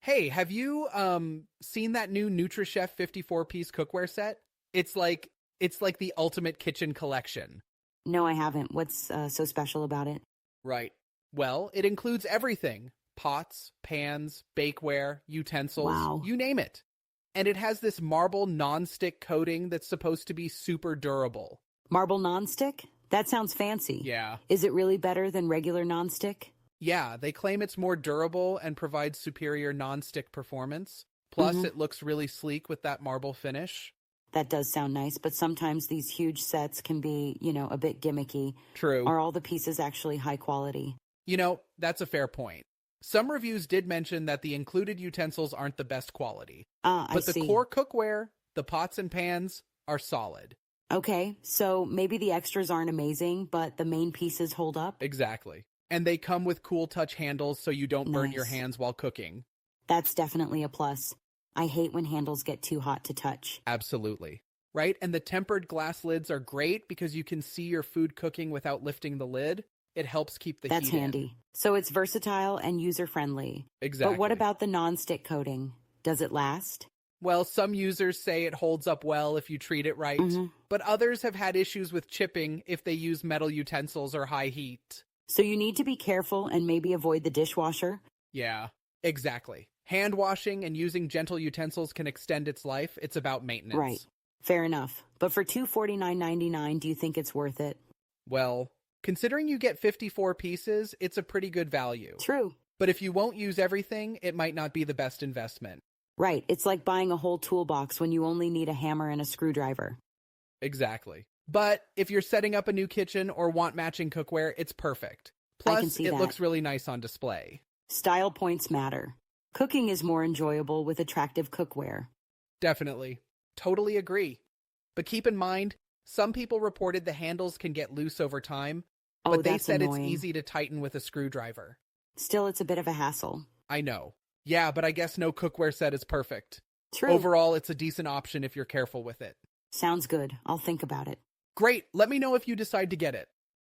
Hey, have you seen that new Nutrichef 54-piece cookware set? It's like the ultimate kitchen collection. No, I haven't. What's so special about it? Right. Well, it includes everything. Pots, pans, bakeware, utensils, Wow. you name it. And it has this marble non-stick coating that's supposed to be super durable. Marble nonstick? That sounds fancy. Yeah. Is it really better than regular nonstick? Yeah, they claim it's more durable and provides superior non-stick performance. Plus, Mm-hmm. it looks really sleek with that marble finish. That does sound nice, but sometimes these huge sets can be, a bit gimmicky. True. Are all the pieces actually high quality? That's a fair point. Some reviews did mention that the included utensils aren't the best quality. I But the see. core cookware, the pots and pans, are solid. Okay, so maybe the extras aren't amazing, but the main pieces hold up? Exactly. And they come with cool touch handles so you don't burn your Nice. hands while cooking. That's definitely a plus. I hate when handles get too hot to touch. Absolutely. Right? And the tempered glass lids are great because you can see your food cooking without lifting the lid. It helps keep the That's heat in. handy. So it's versatile and user-friendly. Exactly. But what about the non-stick coating? Does it last? Well, some users say it holds up well if you treat it right, Mhm. but others have had issues with chipping if they use metal utensils or high heat. So you need to be careful and maybe avoid the dishwasher? Yeah, exactly. Hand washing and using gentle utensils can extend its life. It's about maintenance. Right. Fair enough. But for $249.99, do you think it's worth it? Well, considering you get 54 pieces, it's a pretty good value. True. But if you won't use everything, it might not be the best investment. Right. It's like buying a whole toolbox when you only need a hammer and a screwdriver. Exactly. But if you're setting up a new kitchen or want matching cookware, it's perfect. I can Plus, see it that. looks really nice on display. Style points matter. Cooking is more enjoyable with attractive cookware. Definitely. Totally agree. But keep in mind, some people reported the handles can get loose over time, Oh, but they that's said annoying. it's easy to tighten with a screwdriver. Still, it's a bit of a hassle. I know. Yeah, but I guess no cookware set is perfect. True. Overall, it's a decent option if you're careful with it. Sounds good. I'll think about it. Great. Let me know if you decide to get it.